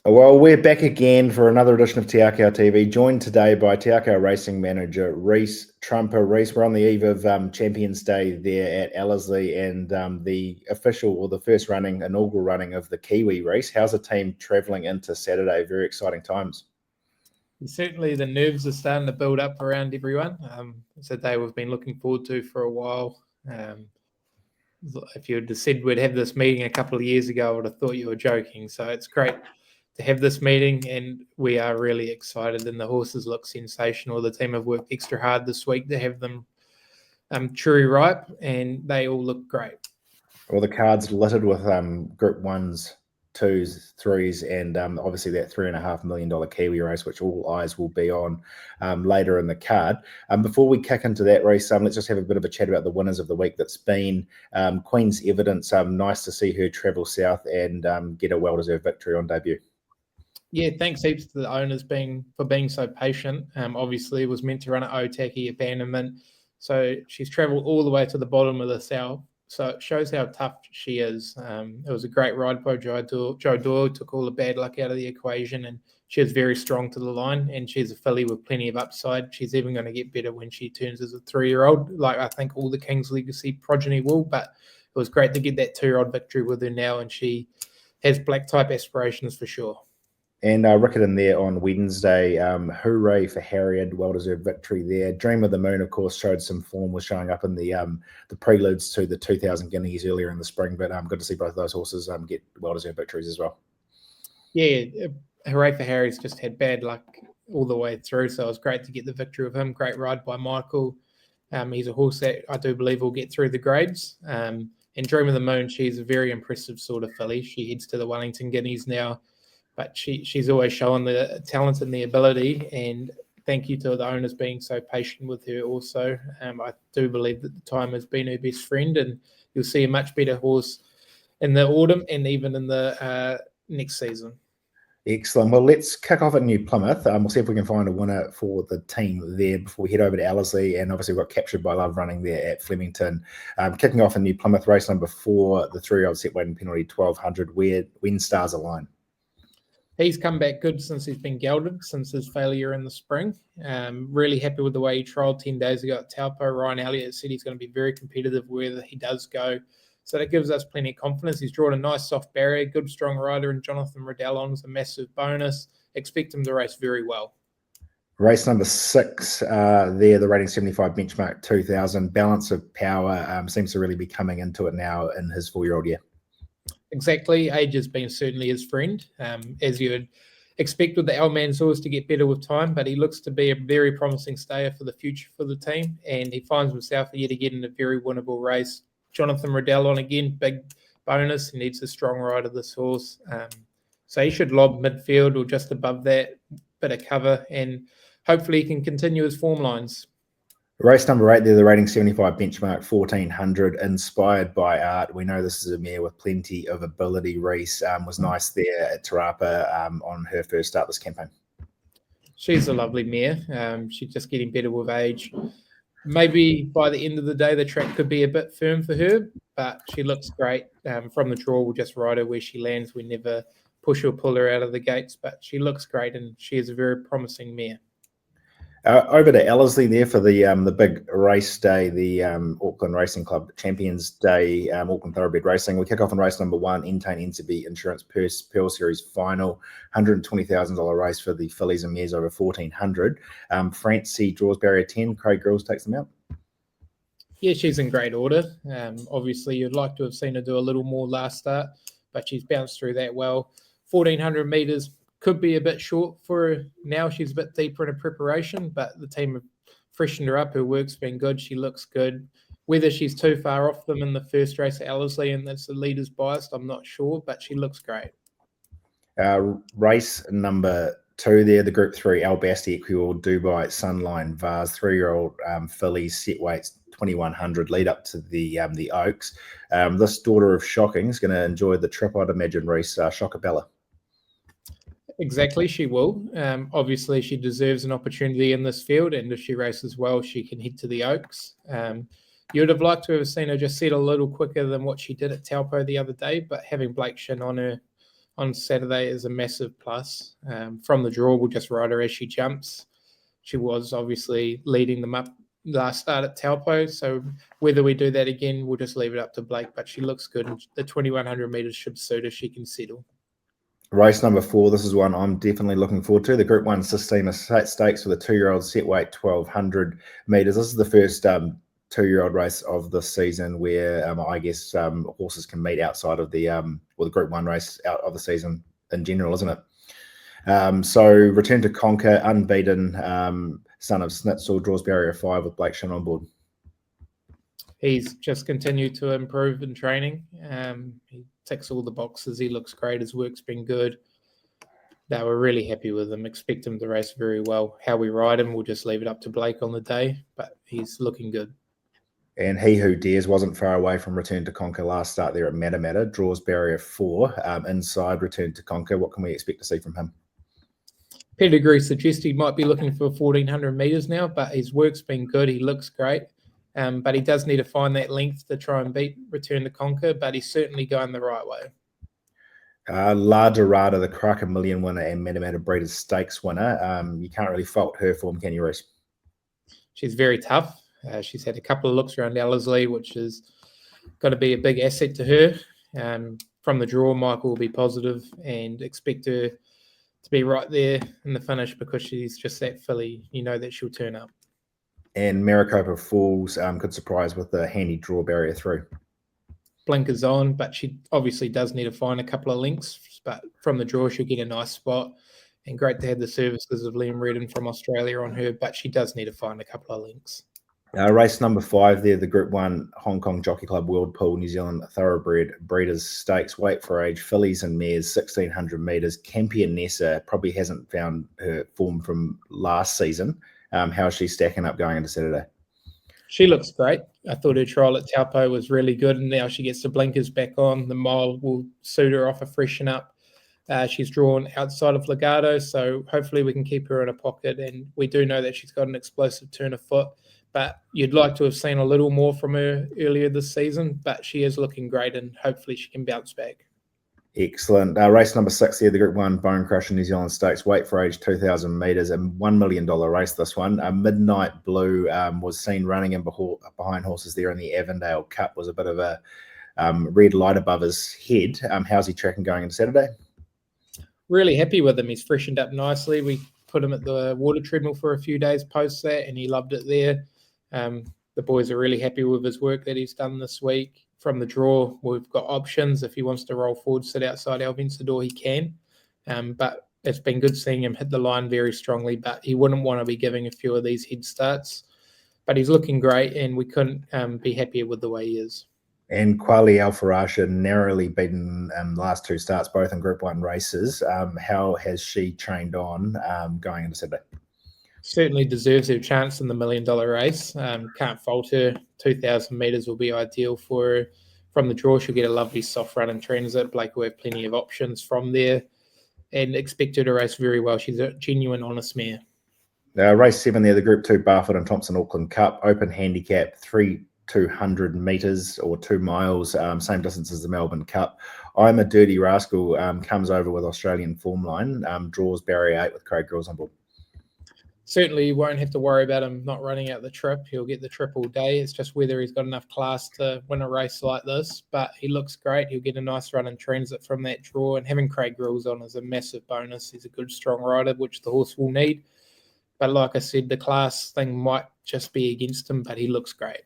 Well, we're back again for another edition of Te Akau TV, joined today by Te Akau racing manager Reese Trumper. Reese, we're on the eve of Champions Day there at Ellerslie and the official or the first inaugural running of the Kiwi race. How's the team travelling into Saturday? Very exciting times. Certainly the nerves are starting to build up around everyone. It's a day we've been looking forward to for a while. If you had said we'd have this meeting a couple of years ago, I would have thought you were joking. So it's great to have this meeting, and we are really excited, and the horses look sensational. The team have worked extra hard this week to have them truly ripe, and they all look great. Well, the card's littered with Group 1s, 2s, 3s, and obviously that $3.5 million Kiwi race, which all eyes will be on later in the card. Before we kick into that race, let's just have a bit of a chat about the winners of the week that's been. Queen's Evidence, nice to see her travel south and get a well-deserved victory on debut. Yeah, thanks heaps to the owners for being so patient. Obviously, it was meant to run at Otaki abandonment, so she's travelled all the way to the bottom of the south. So it shows how tough she is. It was a great ride by Joe Doyle, took all the bad luck out of the equation, and she was very strong to the line, and she's a filly with plenty of upside. She's even going to get better when she turns as a 3-year-old, like I think all the King's Legacy progeny will, but it was great to get that 2-year-old victory with her now, and she has black-type aspirations for sure. And Rickett in there on Wednesday. Hooray for Harriet, well-deserved victory there. Dream of the Moon, of course, showed some form, was showing up in the preludes to the 2000 Guineas earlier in the spring, but good to see both of those horses get well-deserved victories as well. Yeah, Hooray for Harry's just had bad luck all the way through, so it was great to get the victory of him. Great ride by Michael. He's a horse that I do believe will get through the grades. And Dream of the Moon, she's a very impressive sort of filly. She heads to the Wellington Guineas now, but she's always shown the talent and the ability, and thank you to the owners being so patient with her also. I do believe that the time has been her best friend, and you'll see a much better horse in the autumn and even in the next season. Excellent. Well, let's kick off at New Plymouth. We'll see if we can find a winner for the team there before we head over to Ellerslie, and obviously we've got Captured by Love running there at Flemington. Kicking off in New Plymouth, race number 4, the 3-year-old set weight and penalty 1200, when stars align. He's come back good since he's been gelded, since his failure in the spring. Really happy with the way he trialled 10 days ago at Taupo. Ryan Elliott said he's going to be very competitive wherever he does go. So that gives us plenty of confidence. He's drawn a nice soft barrier, good strong rider, and Jonathan Riddell on is a massive bonus. Expect him to race very well. Race number 6, there, the rating 75 benchmark 2000. Balance of Power seems to really be coming into it now in his 4-year-old year. Exactly. Age has been certainly his friend, as you would expect with the L-Man's horse to get better with time, but he looks to be a very promising stayer for the future for the team, and he finds himself yet again in a very winnable race. Jonathan Riddell on again, big bonus. He needs a strong rider, this horse. So he should lob midfield or just above that, bit of cover, and hopefully he can continue his form lines. Race number 8 there, the rating 75 benchmark 1400, Inspired by Art. We know this is a mare with plenty of ability. Reese was nice there at Te Rapa on her first start this campaign. She's a lovely mare. She's just getting better with age. Maybe by the end of the day, the track could be a bit firm for her, but she looks great. From the draw, we'll just ride her where she lands. We never push or pull her out of the gates, but she looks great, and she is a very promising mare. Over to Ellerslie there for the big race day, the Auckland Racing Club Champions Day, Auckland Thoroughbred Racing. We kick off in race number 1, Entain NCB Insurance Pearl Series Final, $120,000 race for the fillies and mares over 1400. Francie draws barrier 10. Craig Grills takes them out. Yeah, she's in great order. Obviously, you'd like to have seen her do a little more last start, but she's bounced through that well. 1400 metres could be a bit short for her now. She's a bit deeper in her preparation, but the team have freshened her up. Her work's been good. She looks good. Whether she's too far off them in the first race at Ellerslie and that's the leader's biased, I'm not sure, but she looks great. Race number 2 there, the Group 3 Albasti Equior Dubai Sunline Vase 3-year-old fillies, set weights 2100, lead up to the Oaks. This daughter of Shocking is going to enjoy the trip, I'd imagine, Reese. Shockabella. Exactly, she will. Obviously, she deserves an opportunity in this field, and if she races well, she can head to the Oaks. You would have liked to have seen her just set a little quicker than what she did at Taupo the other day, but having Blake Shin on her, on Saturday is a massive plus. From the draw, we'll just ride her as she jumps. She was obviously leading them up last start at Taupo, so whether we do that again, we'll just leave it up to Blake, but she looks good. The 2100 metres should suit her. She can settle. Race number 4, this is one I'm definitely looking forward to. The Group 1 Sistina Stakes for the 2-year-old set weight 1200 metres. This is the first 2-year-old race of the season where I guess horses can meet outside of the Group 1 race out of the season in general, isn't it? So Return to Conquer, unbeaten, son of Snitzel, draws barrier 5 with Blake Shin on board. He's just continued to improve in training. He ticks all the boxes. He looks great. His work's been good. They were really happy with him. Expect him to race very well. How we ride him, we'll just leave it up to Blake on the day, but he's looking good. And He Who Dares wasn't far away from Return to Conquer last start there at Matamata, draws barrier 4 inside Return to Conquer. What can we expect to see from him? Pedigree suggests he might be looking for 1400 metres now, but his work's been good. He looks great. But he does need to find that length to try and beat Return to Conquer, but he's certainly going the right way. La Dorada, the Cracker Million winner and Matamata Breeders' Stakes winner. You can't really fault her form, can you, Reece? She's very tough. She's had a couple of looks around Ellerslie, which has got to be a big asset to her. From the draw, Michael will be positive and expect her to be right there in the finish because she's just that filly. You know that she'll turn up. And Maricopa Falls could surprise with the handy draw barrier 3. Blinkers on, but she obviously does need to find a couple of links. But from the draw, she'll get a nice spot. And great to have the services of Liam Redden from Australia on her, but she does need to find a couple of links. Race number 5 there, the Group 1 Hong Kong Jockey Club World Pool New Zealand Thoroughbred Breeders' Stakes, weight for age, fillies and mares, 1600 metres. Campion Nessa probably hasn't found her form from last season. How is she stacking up going into Saturday? She looks great. I thought her trial at Taupo was really good, and now she gets the blinkers back on. The mile will suit her off a freshen up. She's drawn outside of Legato, so hopefully we can keep her in a pocket, and we do know that she's got an explosive turn of foot. But you'd like to have seen a little more from her earlier this season, but she is looking great, and hopefully she can bounce back. Excellent. Race number 6 here, the Group 1 Bone Crusher New Zealand Stakes, weight for age 2,000 metres, and $1 million race this one. Midnight Blue was seen running in behind horses there in the Avondale Cup, was a bit of a red light above his head. How's he tracking going into Saturday? Really happy with him. He's freshened up nicely. We put him at the water treadmill for a few days post that, and he loved it there. The boys are really happy with his work that he's done this week. From the draw, we've got options. If he wants to roll forward, sit outside our Vencedor, he can. But it's been good seeing him hit the line very strongly, but he wouldn't want to be giving a few of these head starts. But he's looking great, and we couldn't be happier with the way he is. And Kwali Alfarasha narrowly beaten the last 2 starts, both in Group 1 races. How has she trained on going into Saturday? Certainly deserves her chance in the $1 million race. Can't fault her. 2,000 metres will be ideal for her. From the draw, she'll get a lovely soft run in transit. Blake will have plenty of options from there and expect her to race very well. She's a genuine, honest mare. Race 7 there, the Group 2 Barfoot and Thompson Auckland Cup, open handicap, 200 metres or 2 miles, same distance as the Melbourne Cup. I'm a Dirty Rascal comes over with Australian form line, draws barrier 8 with Craig Grills on board. Certainly you won't have to worry about him not running out the trip. He'll get the trip all day. It's just whether he's got enough class to win a race like this. But he looks great. He'll get a nice run in transit from that draw. And having Craig Grills on is a massive bonus. He's a good, strong rider, which the horse will need. But like I said, the class thing might just be against him, but he looks great.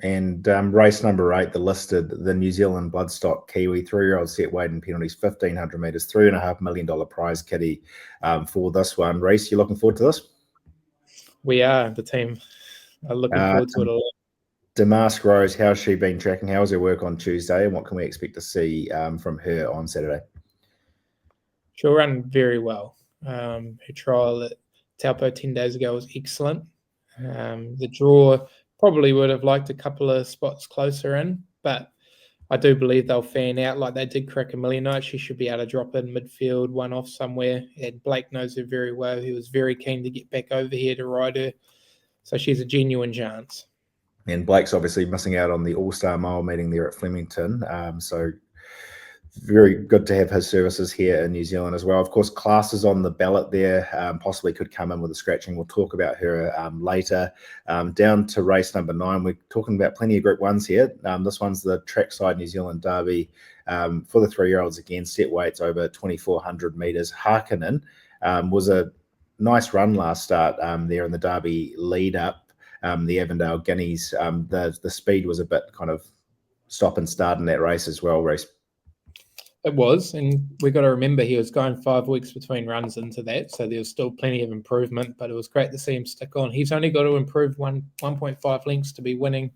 And race number 8, the listed, the New Zealand Bloodstock Kiwi 3-year-old set weight and penalties, 1,500 metres, $3.5 million prize kitty for this one. Reece, you looking forward to this? We are. The team are looking forward to it a lot. Damask Rose, how's she been tracking? How's her work on Tuesday? And what can we expect to see from her on Saturday? She'll run very well. Her trial at Taupo 10 days ago was excellent. The draw probably would have liked a couple of spots closer in, but I do believe they'll fan out like they did Crack a Million Night. She should be able to drop in midfield, one off somewhere. And Blake knows her very well. He was very keen to get back over here to ride her. So she's a genuine chance. And Blake's obviously missing out on the All-Star Mile meeting there at Flemington. So Very good to have his services here in New Zealand as well. Of course, Class is on the ballot there, possibly could come in with a scratching. We'll talk about her later. Down to race number 9, we're talking about plenty of Group 1s here. This one's the Trackside New Zealand Derby for the 3-year-olds again, set weights over 2,400 metres. Harkonnen was a nice run last start there in the Derby lead up. The Avondale Guineas, the speed was a bit kind of stop and start in that race as well, Reece. It was, and we got to remember he was going 5 weeks between runs into that, so there was still plenty of improvement, but it was great to see him stick on. He's only got to improve 1.5 lengths to be winning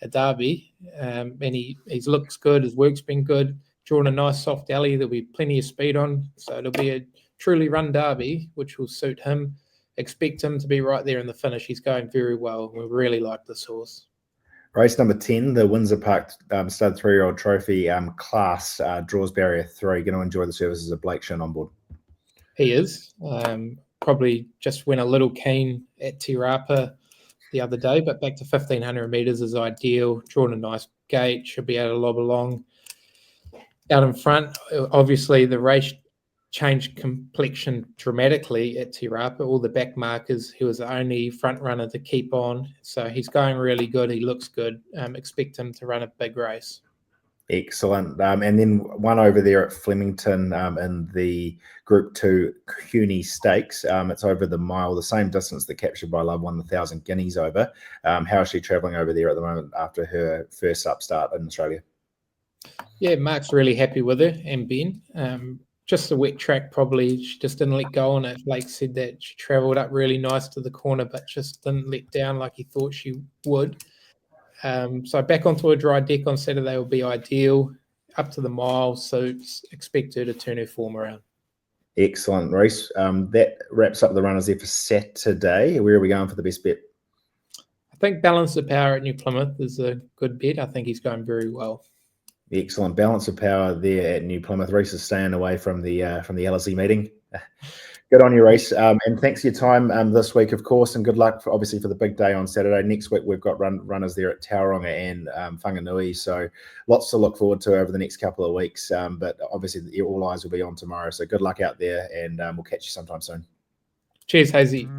a Derby, and he looks good, his work's been good, drawn a nice soft alley, there'll be plenty of speed on, so it'll be a truly run Derby, which will suit him. Expect him to be right there in the finish. He's going very well. We really like this horse. Race number 10, the Windsor Park Stud 3-year-old Trophy Class draws barrier 3. Going to enjoy the services of Blake Shin on board. He is. Probably just went a little keen at Te Rapa the other day, but back to 1,500 metres is ideal. Drawn a nice gate, should be able to lob along. Out in front, obviously the race changed complexion dramatically at Te Rapa. All the back markers, he was the only front runner to keep on. So he's going really good. He looks good. Expect him to run a big race. Excellent. And then one over there at Flemington in the Group 2 CUNY Stakes. It's over the mile, the same distance that Captured by Love won the 1,000 guineas over. How is she travelling over there at the moment after her first upstart in Australia? Yeah, Mark's really happy with her and Ben. Just a wet track, probably. She just didn't let go on it. Blake said that she travelled up really nice to the corner, but just didn't let down like he thought she would. So back onto a dry deck on Saturday will be ideal. Up to the mile, so expect her to turn her form around. Excellent, Reece. That wraps up the runners there for Saturday. Where are we going for the best bet? I think Balance of Power at New Plymouth is a good bet. I think he's going very well. Excellent. Balance of Power there at New Plymouth. Reece is staying away from the LSE meeting. Good on you, Reece. And thanks for your time this week, of course, and good luck, obviously, for the big day on Saturday. Next week, we've got runners there at Tauranga and Whanganui, so lots to look forward to over the next couple of weeks. But obviously, all eyes will be on tomorrow, so good luck out there, and we'll catch you sometime soon. Cheers, Hazy.